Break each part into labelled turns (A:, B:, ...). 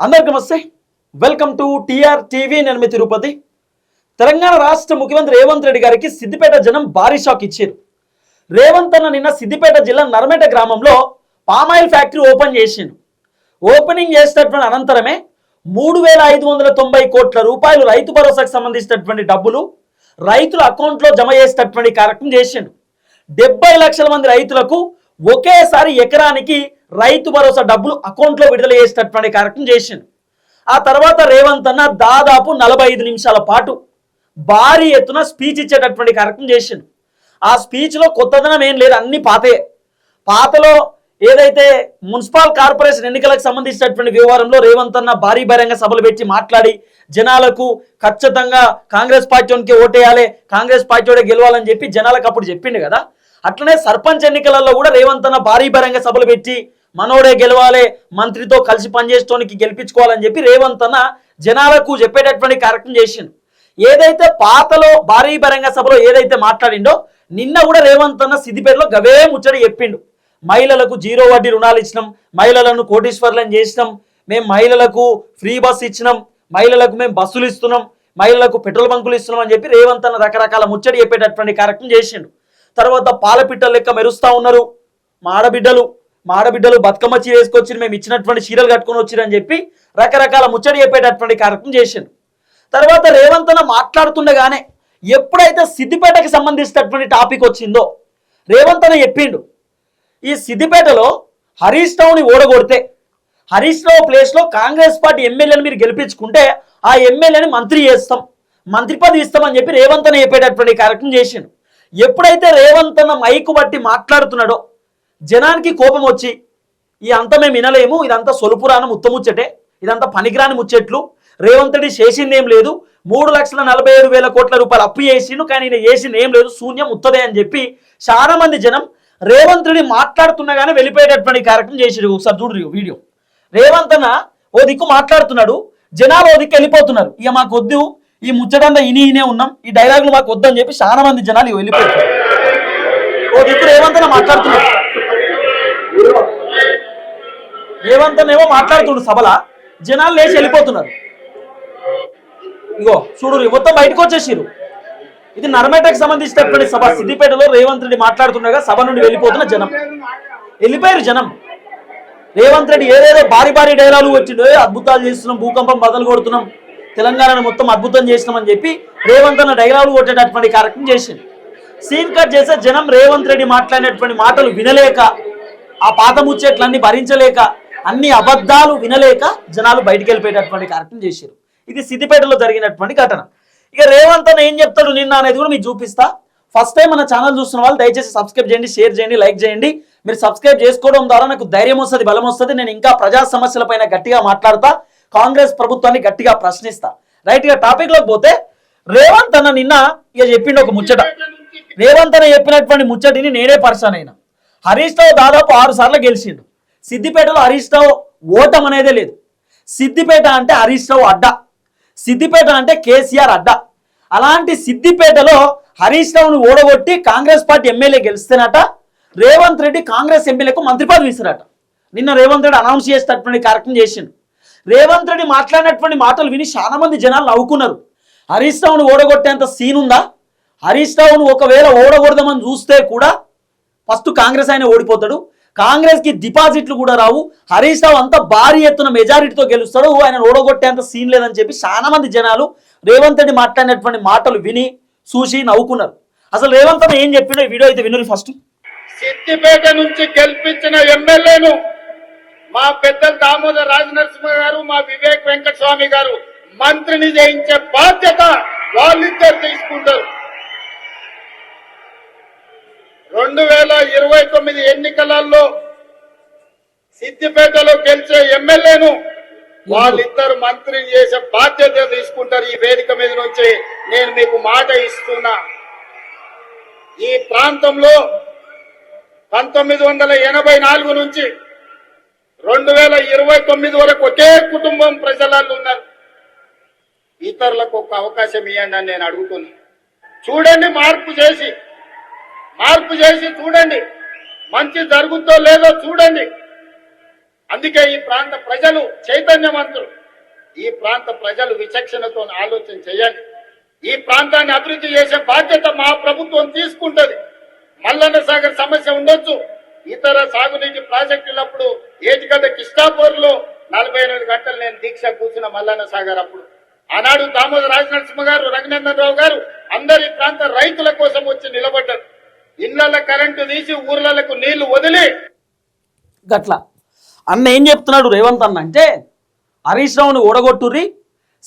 A: అందరికీ నమస్తే. Welcome to TR TV. నేను మీ తిరుపతి. తెలంగాణ రాష్ట్ర ముఖ్యమంత్రి రేవంత్ రెడ్డి గారికి సిద్దిపేట జనం భారీ షాక్ ఇచ్చారు. రేవంత్ అన్న నిన్న సిద్దిపేట జిల్లా నర్మేట గ్రామంలో పామాయిల్ ఫ్యాక్టరీ ఓపెన్ చేసిండు. ఓపెనింగ్ చేసినటువంటి అనంతరమే 3,590 కోట్ల రూపాయలు రైతు భరోసాకు సంబంధించినటువంటి డబ్బులు రైతుల అకౌంట్లో జమ చేసేటటువంటి కార్యక్రమం చేసిండు. 70 లక్షల మంది రైతులకు ఒకేసారి ఎకరానికి రైతు భరోసా డబ్బులు అకౌంట్లో విడుదల చేసేటటువంటి కార్యక్రమం చేసిండు. ఆ తర్వాత రేవంత్ అన్న దాదాపు 45 నిమిషాల పాటు భారీ ఎత్తున స్పీచ్ ఇచ్చేటటువంటి కార్యక్రమం చేసిండు. ఆ స్పీచ్లో కొత్తదనం ఏం లేదు, అన్ని పాతలో ఏదైతే మున్సిపల్ కార్పొరేషన్ ఎన్నికలకు సంబంధించినటువంటి వ్యవహారంలో రేవంత్ అన్న భారీ బహిరంగ సభలు పెట్టి మాట్లాడి జనాలకు ఖచ్చితంగా కాంగ్రెస్ పార్టీకి ఓటేయాలి, కాంగ్రెస్ పార్టీ గెలవాలని చెప్పి జనాలకు అప్పుడు చెప్పిండు కదా. అట్లనే సర్పంచ్ ఎన్నికలలో కూడా రేవంత్ అన్న భారీ బహిరంగ సభలు పెట్టి మనోడే గెలవాలి, మంత్రితో కలిసి పనిచేయడానికి గెలిపించుకోవాలని చెప్పి రేవంత్ అన్న జనాలకు చెప్పేటటువంటి కార్యక్రమం చేసిండు. ఏదైతే పాతలో భారీ బహిరంగ సభలో ఏదైతే మాట్లాడిండో నిన్న కూడా రేవంత్ అన్న సిద్దిపేటలో గవే ముచ్చడి చెప్పిండు. మహిళలకు 0 వడ్డీ రుణాలు ఇచ్చినాం, మహిళలను కోటీశ్వర్లను చేసినాం, మేము మహిళలకు ఫ్రీ బస్ ఇచ్చినాం, మహిళలకు మేము బస్సులు ఇస్తున్నాం, మహిళలకు పెట్రోల్ బంకులు ఇస్తున్నాం అని చెప్పి రేవంత్ అన్న రకరకాల ముచ్చడి చెప్పేటటువంటి కార్యక్రమం చేసిండు. తర్వాత పాలపిట్టల లెక్క మెరుస్తూ ఉన్నారు మాడబిడ్డలు బతుకమ్మ చీర వేసుకొచ్చి మేము ఇచ్చినటువంటి చీరలు కట్టుకొని వచ్చిరని చెప్పి రకరకాల ముచ్చడి చెప్పేటటువంటి కార్యక్రమం చేసిండు. తర్వాత రేవంత్ అన్న మాట్లాడుతుండగానే ఎప్పుడైతే సిద్దిపేటకి సంబంధించినటువంటి టాపిక్ వచ్చిందో రేవంత్ అన్న చెప్పిండు, ఈ సిద్దిపేటలో హరీష్ రావుని ఓడగొడితే హరీష్ రావు ప్లేస్లో కాంగ్రెస్ పార్టీ ఎమ్మెల్యేని మీరు గెలిపించుకుంటే ఆ ఎమ్మెల్యేని మంత్రి చేస్తాం, మంత్రి పదవి ఇస్తామని చెప్పి రేవంత్ అన్న చెప్పేటటువంటి కార్యక్రమం చేసిండు. ఎప్పుడైతే రేవంత్ అన్న మైకు బట్టి మాట్లాడుతున్నాడో జనానికి కోపం వచ్చి ఈ అంతా మేము వినలేము, ఇదంతా సొలుపురానం ఉత్తముచ్చటే, ఇదంతా పనికిరాని ముచ్చట్లు, రేవంత్ రెడ్డి చేసింది ఏం లేదు, 3,47,000 కోట్ల రూపాయలు అప్పు చేసిండు, కానీ ఈయన చేసింది ఏం లేదు, శూన్యం ఉత్తదే అని చెప్పి చాలా మంది జనం రేవంత్ రెడ్డి మాట్లాడుతున్నగానే వెళ్ళిపోయేటటువంటి కార్యక్రమం చేసాడు. ఒకసారి చూడు వీడియో. రేవంత్ అన్న ఓ దిక్కు మాట్లాడుతున్నాడు, జనాలు ఓ దిక్కు వెళ్ళిపోతున్నారు. ఇక మాకు వద్దు, ఈ ముచ్చటంతా ఇనే ఉన్నాం, ఈ డైలాగులు మాకు వద్దని చెప్పి చాలా మంది జనాలు వెళ్ళిపోతున్నారు. ఓ దిక్కు రేవంత్ అన్న మాట్లాడుతున్నాడు, రేవంత్ అన్న ఏమో మాట్లాడుతుండు సభలా, జనాలు లేచి వెళ్ళిపోతున్నారు. ఇగో చూడు మొత్తం బయటకు వచ్చేసిరు. ఇది నర్మేటకు సంబంధించినటువంటి సభ. సిద్దిపేటలో రేవంత్ రెడ్డి మాట్లాడుతుండగా సభ నుండి వెళ్ళిపోతున్న జనం వెళ్ళిపోయారు. జనం రేవంత్ రెడ్డి ఏదేదో భారీ డైలాగులు వచ్చిండు, అద్భుతాలు చేస్తున్నాం, భూకంపం బదలు కొడుతున్నాం, తెలంగాణను మొత్తం అద్భుతం చేసినామని చెప్పి రేవంత్ అన్న డైలాగులు కొట్టేటటువంటి కార్యక్రమం చేసిండు. సీన్ కట్ చేసే జనం రేవంత్ రెడ్డి మాట్లాడినటువంటి మాటలు వినలేక, ఆ పాత ముచ్చట్లన్నీ భరించలేక, అన్ని అబద్ధాలు వినలేక జనాలు బయటికి వెళ్ళిపోయేటటువంటి కార్యక్రమం చేశారు. ఇది సిద్దిపేటలో జరిగినటువంటి ఘటన. ఇక రేవంత్ అన్న ఏం చెప్తాడు నిన్న అనేది కూడా మీకు చూపిస్తా. ఫస్ట్ టైం మన ఛానల్ చూస్తున్న వాళ్ళు దయచేసి సబ్స్క్రైబ్ చేయండి, షేర్ చేయండి, లైక్ చేయండి. మీరు సబ్స్క్రైబ్ చేసుకోవడం ద్వారా నాకు ధైర్యం వస్తుంది, బలం వస్తుంది. నేను ఇంకా ప్రజా సమస్యల పైన గట్టిగా మాట్లాడతా, కాంగ్రెస్ ప్రభుత్వాన్ని గట్టిగా ప్రశ్నిస్తా. రైట్ గా టాపిక్ లోకి పోతే, రేవంత్ అన్న నిన్న ఇక చెప్పిండు ఒక ముచ్చట. రేవంత్ అన్న చెప్పినటువంటి ముచ్చటిని నేనే పర్సన్ అయినా. హరీష్ రావు దాదాపు 6 సార్లు గెలిచిండు. సిద్దిపేటలో హరీష్ రావు ఓటం అనేదే లేదు. సిద్దిపేట అంటే హరీష్ రావు అడ్డా, సిద్దిపేట అంటే కేసీఆర్ అడ్డా. అలాంటి సిద్దిపేటలో హరీష్ రావును ఓడగొట్టి కాంగ్రెస్ పార్టీ ఎమ్మెల్యే గెలిస్తేనట రేవంత్ రెడ్డి కాంగ్రెస్ ఎమ్మెల్యేకు మంత్రి పదవి ఇస్తారట. నిన్న రేవంత్ రెడ్డి అనౌన్స్ చేసేటటువంటి కార్యక్రమం చేసిండు. రేవంత్ రెడ్డి మాట్లాడినటువంటి మాటలు విని చాలా మంది జనాలు నవ్వుకున్నారు. హరీష్ రావును ఓడగొట్టేంత సీన్ ఉందా? హరీష్ రావును ఒకవేళ ఓడగొడదామని చూస్తే కూడా ఫస్ట్ కాంగ్రెస్ ఆయన ఓడిపోతాడు, కాంగ్రెస్ కి డిపాజిట్లు కూడా రావు, హరీష్ రావు అంతా భారీ ఎత్తున మెజారిటీతో గెలుస్తాడు, ఆయన ఓడగొట్టేంత సీన్ లేదని చెప్పి చాలా మంది జనాలు రేవంత్ రెడ్డి మాట్లాడినటువంటి మాటలు విని చూసి నవ్వుకున్నారు. అసలు రేవంత్ అన్న ఏం చెప్పిండో ఈ వీడియో అయితే వినురు. ఫస్ట్,
B: సిద్దిపేట నుంచి గెలిపించిన ఎమ్మెల్యేను మా పెద్దలు దామోదర్ రాజనరసింహ గారు, మా వివేక్ వెంకటస్వామి గారు మంత్రిని చేయించే బాధ్యత వాళ్ళిద్దరు తీసుకుంటారు. 2029 ఎన్నికలలో సిద్దిపేటలో గెలిచే ఎమ్మెల్యేను వాళ్ళిద్దరు మంత్రిని చేసే బాధ్యత తీసుకుంటారు. ఈ వేదిక మీద నుంచి నేను మీకు మాట ఇస్తున్నా. ఈ ప్రాంతంలో 1984 నుంచి 2029 వరకు ఒకే కుటుంబం ప్రజలలో ఉన్నారు. ఇతరులకు ఒక అవకాశం ఇవ్వండి అని నేను అడుగుతున్నా. చూడండి, మార్పు చేసి చూడండి, మంచి జరుగుతో లేదో చూడండి. అందుకే ఈ ప్రాంత ప్రజలు చైతన్యవంతులు. ఈ ప్రాంత ప్రజలు విచక్షణతో ఆలోచన చేయండి. ఈ ప్రాంతాన్ని అభివృద్ధి చేసే బాధ్యత మా ప్రభుత్వం తీసుకుంటది. మల్లన్న సాగర్ సమస్య ఉండొచ్చు, ఇతర సాగునీటి ప్రాజెక్టులప్పుడు ఏటిగడ్డ కిష్టాపూర్లో 48 గంటలు నేను దీక్ష కూర్చున్న మల్లన్న సాగర్ అప్పుడు. ఆనాడు దామోదర రాజనరసింహ గారు, రఘునందన్ రావు గారు అందరి ప్రాంత రైతుల కోసం వచ్చి నిలబడ్డారు. ఇళ్లలో కరెంటు తీసి ఊర్లకు నీళ్లు వదిలి
A: గట్ల అన్న ఏం చెప్తున్నాడు రేవంత్ అన్న అంటే, హరీష్ రావుని ఓడగొట్టుర్రి,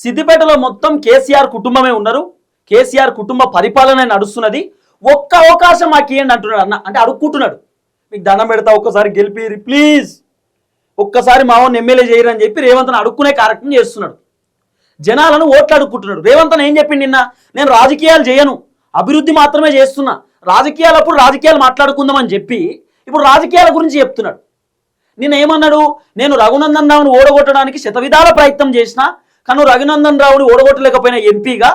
A: సిద్దిపేటలో మొత్తం కేసీఆర్ కుటుంబమే ఉన్నారు, కేసీఆర్ కుటుంబ పరిపాలన నడుస్తున్నది, ఒక్క అవకాశం మాకు ఇవ్వండి అంటున్నాడు అన్న. అంటే అడుక్కుంటున్నాడు, మీకు దండం పెడతా ఒక్కసారి గెలిపిరి ప్లీజ్, ఒక్కసారి మా వాడిని ఎమ్మెల్యే చేయరని చెప్పి రేవంత్ని అడుక్కునే కార్యక్రమం చేస్తున్నాడు. జనాలను ఓట్లు అడుక్కుంటున్నాడు. రేవంత్ ఏం చెప్పింది నిన్న, నేను రాజకీయాలు చేయను, అభివృద్ధి మాత్రమే చేస్తున్నా, రాజకీయాలప్పుడు రాజకీయాలు మాట్లాడుకుందామని చెప్పి ఇప్పుడు రాజకీయాల గురించి చెప్తున్నాడు. నిన్న ఏమన్నాడు, నేను రఘునందన్ రావుని ఓడగొట్టడానికి శతవిధాల ప్రయత్నం చేసిన, కానీ రఘునందన్ రావుని ఓడగొట్టలేకపోయినా ఎంపీగా,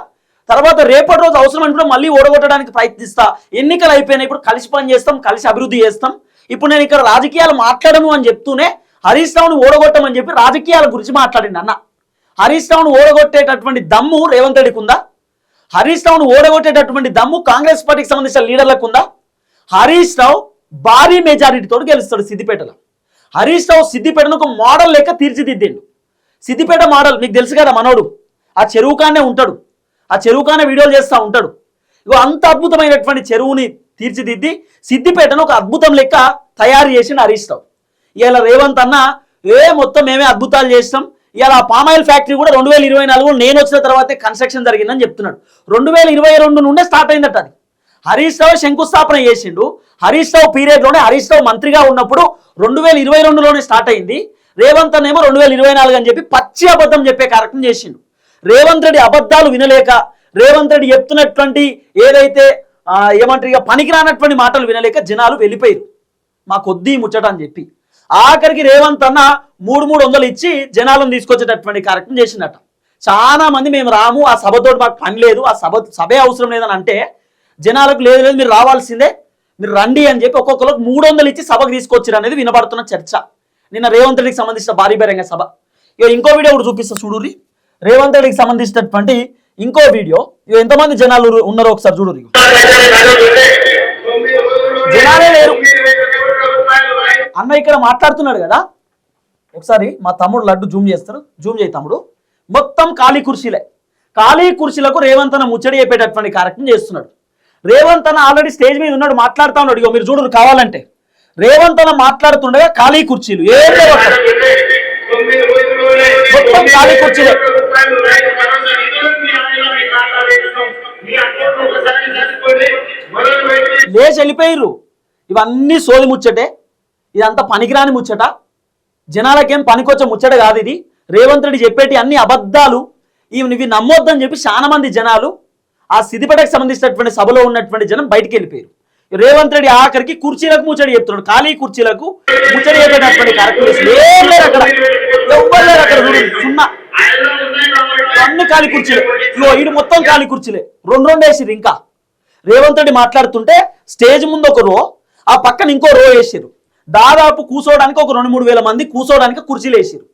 A: తర్వాత రేపటి రోజు అవసరం అనుకుంటే మళ్ళీ ఓడగొట్టడానికి ప్రయత్నిస్తా, ఎన్నికలు అయిపోయినాయి, ఇప్పుడు కలిసి పని చేస్తాం, కలిసి అభివృద్ధి చేస్తాం, ఇప్పుడు నేను ఇక్కడ రాజకీయాలు మాట్లాడను అని చెప్తూనే హరీష్ రావుని ఓడగొట్టమని చెప్పి రాజకీయాల గురించి మాట్లాడింది అన్న. హరీష్ రావుని ఓడగొట్టేటటువంటి దమ్ము రేవంత్ రెడ్డికి ఉందా? హరీష్ రావుని ఓడగొట్టేటటువంటి దమ్ము కాంగ్రెస్ పార్టీకి సంబంధించిన లీడర్లకు ఉందా? హరీష్ రావు భారీ మెజారిటీతో గెలుస్తాడు సిద్దిపేటలో. హరీష్ రావు సిద్దిపేటను ఒక మోడల్ లెక్క తీర్చిదిద్దిండు. సిద్దిపేట మోడల్ మీకు తెలుసు కదా, మనోడు ఆ చెరువుకానే ఉంటాడు, ఆ చెరువుకానే వీడియోలు చేస్తూ ఉంటాడు. ఇగో అంత అద్భుతమైనటువంటి చెరువుని తీర్చిదిద్ది సిద్దిపేటను ఒక అద్భుతం లెక్క తయారు చేసిండు హరీష్ రావు. ఇలా రేవంత్ అన్న మొత్తం మేమే అద్భుతాలు చేస్తాం, ఇలా పామాయిల్ ఫ్యాక్టరీ కూడా 2024 నేను వచ్చిన తర్వాతే కన్స్ట్రక్షన్ జరిగిందని చెప్తున్నాడు. 2022 నుండే స్టార్ట్ అయిందట అది. హరీష్ రావు శంకుస్థాపన చేసిండు. హరీష్ రావు పీరియడ్లోనే, హరీష్ రావు మంత్రిగా ఉన్నప్పుడు 2022లోనే స్టార్ట్ అయింది. రేవంత్ అన్నేమో 2024 అని చెప్పి పచ్చి అబద్ధం చెప్పే కార్యక్రమం చేసిండు. రేవంత్ రెడ్డి అబద్ధాలు వినలేక, రేవంత్ రెడ్డి చెప్తున్నటువంటి ఏదైతే ఏమంటారు ఇక పనికిరానటువంటి మాటలు వినలేక జనాలు వెళ్ళిపోయారు, మా కొద్దీ ముచ్చట అని చెప్పి. ఆఖరికి రేవంత్ అన్న 300 ఇచ్చి జనాలను తీసుకొచ్చేటటువంటి కార్యక్రమం చేసిందట. చాలా మంది మేము రాము, ఆ సభతో మాకు పని లేదు, ఆ సభే అవసరం లేదని అంటే జనాలకు లేదు లేదు మీరు రావాల్సిందే, మీరు రండి అని చెప్పి ఒక్కొక్కరికి 300 ఇచ్చి సభకు తీసుకొచ్చారు అనేది వినబడుతున్న చర్చ. నిన్న రేవంత్ రెడ్డికి సంబంధించిన భారీ బహిరంగ సభ. ఇక ఇంకో వీడియో కూడా చూపిస్తా చూడుర్రి, రేవంత్ రెడ్డికి సంబంధించినటువంటి ఇంకో వీడియో. ఇక ఎంతమంది జనాలు ఉన్నారో ఒకసారి చూడుర్రి. జనాలే లేరు అన్న ఇక్కడ మాట్లాడుతున్నాడు కదా, ఒకసారి మా తమ్ముడు లడ్డు జూమ్ చేస్తారు, జూమ్ చేయి తమ్ముడు. మొత్తం ఖాళీ కుర్చీలే, ఖాళీ కుర్చీలకు రేవంత్ అన్న ముచ్చడి చెప్పేటటువంటి కార్యక్రమం చేస్తున్నాడు. రేవంత్ అన్న ఆల్రెడీ స్టేజ్ మీద ఉన్నాడు, మాట్లాడుతూ ఉన్నాడు. ఇగో మీరు చూడరు కావాలంటే, రేవంత్ అన్న మాట్లాడుతుండగా ఖాళీ కుర్చీలు ఏం లేవు అక్కడ, మొత్తం ఖాళీ కుర్చీలే. లేచి వెళ్ళిపోయిర్రు. ఇవన్నీ సోది ముచ్చటే, ఇదంతా పనికిరాని ముచ్చట, జనాలకేం పనికొచ్చే ముచ్చట కాదు ఇది. రేవంత్ రెడ్డి చెప్పేటి అన్ని అబద్ధాలు, ఇవి నమ్మొద్దని చెప్పి చాలా మంది జనాలు ఆ సిద్దిపేటకు సంబంధించినటువంటి సభలో ఉన్నటువంటి జనం బయటికి వెళ్ళిపోయారు. రేవంత్ రెడ్డి ఆఖరికి కుర్చీలకు ముచ్చడి చెప్తున్నాడు, ఖాళీ కుర్చీలకు ముచ్చడి చెప్పేటటువంటి కార్యక్రమం ఏం లేరు అక్కడ, ఎవ్వరు లేరు అక్కడ. సున్నా అన్ని ఖాళీ కుర్చీలే. ఇగో ఇది మొత్తం ఖాళీ కుర్చీలే, 2 వేసిరు. ఇంకా రేవంత్ రెడ్డి మాట్లాడుతుంటే స్టేజ్ ముందు ఒక రో, ఆ పక్కన ఇంకో రో వేసారు. దాదాపు కూర్చోవడానికి ఒక 2-3 వేల మంది కూర్చోవడానికి కుర్చీలు వేసారు.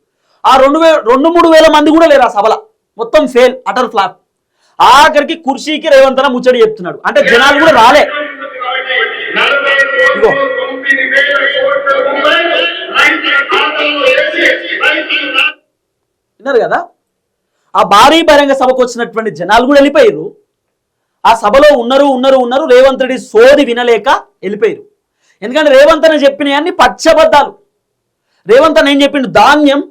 A: ఆ 2-3 వేల మంది కూడా లేరు ఆ సభలో, మొత్తం ఫెయిల్, అటర్ ఫ్లాప్. ఆఖరికి కుర్చీకి రేవంత్ అన్న ముచ్చడి చెప్తున్నాడు, అంటే జనాలు కూడా రాలే. ఇగో విన్నారు కదా, ఆ భారీ బహిరంగ సభకు వచ్చినటువంటి జనాలు కూడా వెళ్ళిపోయారు. ఆ సభలో ఉన్నారు రేవంత్ రెడ్డి సోది వినలేక వెళ్ళిపోయారు. ఎందుకంటే రేవంత్ అన్న చెప్పినవన్నీ పచ్చబద్దాలు. రేవంత్ అన్న ఏం చెప్పిండు, ధాన్యం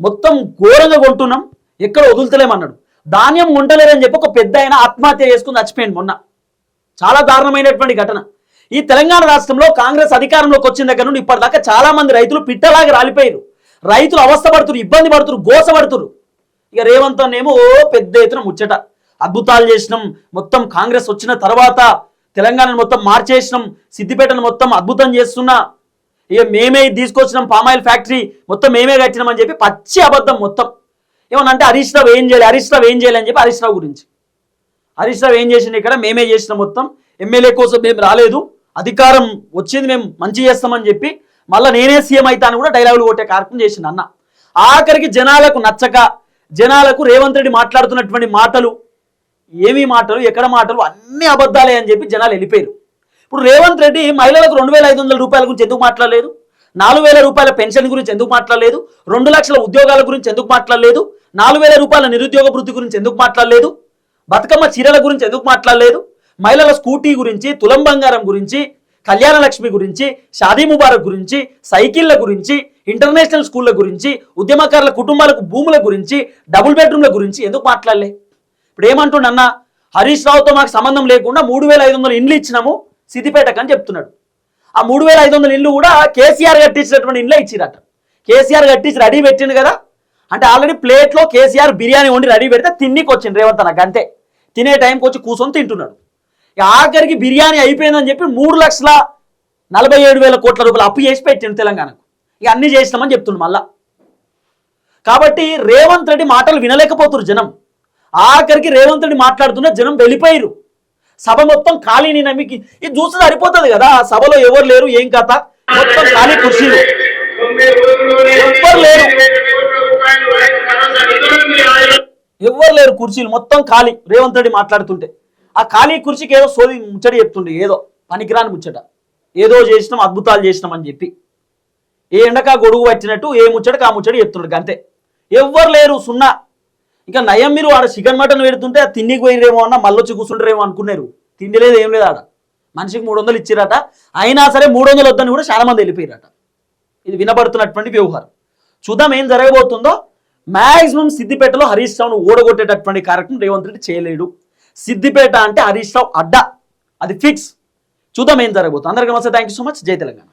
A: మొత్తం ఘోరంగా కొంటున్నాం, ఎక్కడ వదులుతలేమన్నాడు. ధాన్యం కొంటలేరని చెప్పి ఒక పెద్ద ఆయన ఆత్మహత్య చేసుకుని చచ్చిపోయింది మొన్న. చాలా దారుణమైనటువంటి ఘటన. ఈ తెలంగాణ రాష్ట్రంలో కాంగ్రెస్ అధికారంలోకి వచ్చిన దగ్గర నుండి ఇప్పటిదాకా చాలా మంది రైతులు పిట్టలాగా రాలిపోయారు. రైతులు అవస్థపడుతున్నారు, ఇబ్బంది పడుతున్నారు, గోసపడుతున్నారు. ఇక రేవంత్ అన్నేమో పెద్ద ఎత్తున ముచ్చట, అద్భుతాలు చేసినాం, మొత్తం కాంగ్రెస్ వచ్చిన తర్వాత తెలంగాణను మొత్తం మార్చేసినాం, సిద్దిపేటను మొత్తం అద్భుతం చేస్తున్నా, ఇక మేమే తీసుకొచ్చినాం, పామాయిల్ ఫ్యాక్టరీ మొత్తం మేమే కట్టినాం అని చెప్పి పచ్చి అబద్ధం మొత్తం. ఏమనంటే హరీష్ రావు ఏం చేయాలి అని చెప్పి హరీష్ రావు గురించి, హరీష్ రావు ఏం చేసిండు, ఇక్కడ మేమే చేసినాం, మొత్తం ఎమ్మెల్యే కోసం మేము రాలేదు, అధికారం వచ్చింది మేము మంచి చేస్తామని చెప్పి మళ్ళీ నేనే సీఎం అవుతా అని కూడా డైలాగులు కొట్టే కార్యక్రమం చేసిండు అన్న. ఆఖరికి జనాలకు నచ్చక, జనాలకు రేవంత్ రెడ్డి మాట్లాడుతున్నటువంటి మాటలు ఏమి మాటలు, ఎక్కడ మాటలు, అన్ని అబద్ధాలే అని చెప్పి జనాలు వెళ్ళిపోయారు. ఇప్పుడు రేవంత్ రెడ్డి మహిళలకు 2,500 రూపాయల గురించి ఎందుకు మాట్లాడలేదు, 4,000 రూపాయల పెన్షన్ గురించి ఎందుకు మాట్లాడలేదు, 2 లక్షల ఉద్యోగాల గురించి ఎందుకు మాట్లాడలేదు, 4,000 రూపాయల నిరుద్యోగ వృత్తి గురించి ఎందుకు మాట్లాడలేదు, బతుకమ్మ చీరల గురించి ఎందుకు మాట్లాడలేదు, మహిళల స్కూటీ గురించి, తులం బంగారం గురించి, కళ్యాణ లక్ష్మి గురించి, షాదీ ముబారక్ గురించి, సైకిళ్ల గురించి, ఇంటర్నేషనల్ స్కూళ్ళ గురించి, ఉద్యమకారుల కుటుంబాలకు భూముల గురించి, డబుల్ బెడ్రూమ్ల గురించి ఎందుకు మాట్లాడలే? ఇప్పుడు ఏమంటుండన్న, హరీష్ రావుతో మాకు సంబంధం లేకుండా 3,500 ఇండ్లు ఇచ్చినాము సిద్దిపేటకు అని చెప్తున్నాడు. ఆ 3,500 ఇండ్లు కూడా కేసీఆర్ కట్టించినటువంటి ఇండ్లే ఇచ్చిరట. కేసీఆర్ కట్టించి రెడీ పెట్టిండు కదా, అంటే ఆల్రెడీ ప్లేట్లో కేసీఆర్ బిర్యానీ వండి రెడీ పెడితే తిన్నికి వచ్చింది రేవంత్ నాకు అంతే. తినే టైంకి వచ్చి కూర్చొని తింటున్నాడు. ఆఖరికి బిర్యానీ అయిపోయిందని చెప్పి 3,47,000 కోట్ల రూపాయలు అప్పు చేసి పెట్టిండు తెలంగాణకు. ఇక అన్ని చేసినామని చెప్తుండు మళ్ళా. కాబట్టి రేవంత్ రెడ్డి మాటలు వినలేకపోతున్నారు జనం. ఆఖరికి రేవంత్ రెడ్డి మాట్లాడుతున్న జనం వెళ్ళిపోయారు. సభ మొత్తం ఖాళీని నమ్మికి ఇది చూస్తే సరిపోతుంది కదా, సభలో ఎవరు లేరు, ఏం కథ, మొత్తం ఖాళీ కుర్చీలు, ఎవ్వరు లేరు, కుర్చీలు మొత్తం ఖాళీ. రేవంత్ రెడ్డి మాట్లాడుతుంటే ఆ ఖాళీ కుర్చీకి ఏదో సోది ముచ్చట చెప్తుండే, ఏదో పనికిరాని ముచ్చట, ఏదో చేసినాం అద్భుతాలు చేసినాం అని చెప్పి, ఏ ఎండక గొడుగు పట్టినట్టు ఏ ముచ్చటకు ఆ ముచ్చట చెప్తుండే అంతే. ఎవ్వరు లేరు, సున్నా. ఇంకా నయం మీరు ఆడ చికెన్ మటన్ పెడుతుంటే తిండికి పోయిరేమో అన్న మళ్ళీ వచ్చి కూర్చుంటారేమో అనుకున్నారు. తిండి లేదు, ఏం లేదు. ఆడ మనిషికి 300 ఇచ్చిరట, అయినా సరే 300 వద్దని కూడా చాలా మంది వెళ్ళిపోయారట. ఇది వినబడుతున్నటువంటి వ్యవహారం. చూద్దాం ఏం జరగబోతుందో. మ్యాక్సిమం సిద్దిపేటలో హరీష్ రావును ఓడగొట్టేటటువంటి కార్యక్రమం రేవంత్ రెడ్డి చేయలేడు. సిద్దిపేట అంటే హరీష్ రావు అడ్డా, అది ఫిక్స్. చూద్దాం ఏం జరగబోతుంది. అందరికీ నమస్తే, థ్యాంక్ యూ సో మచ్. జై తెలంగాణ.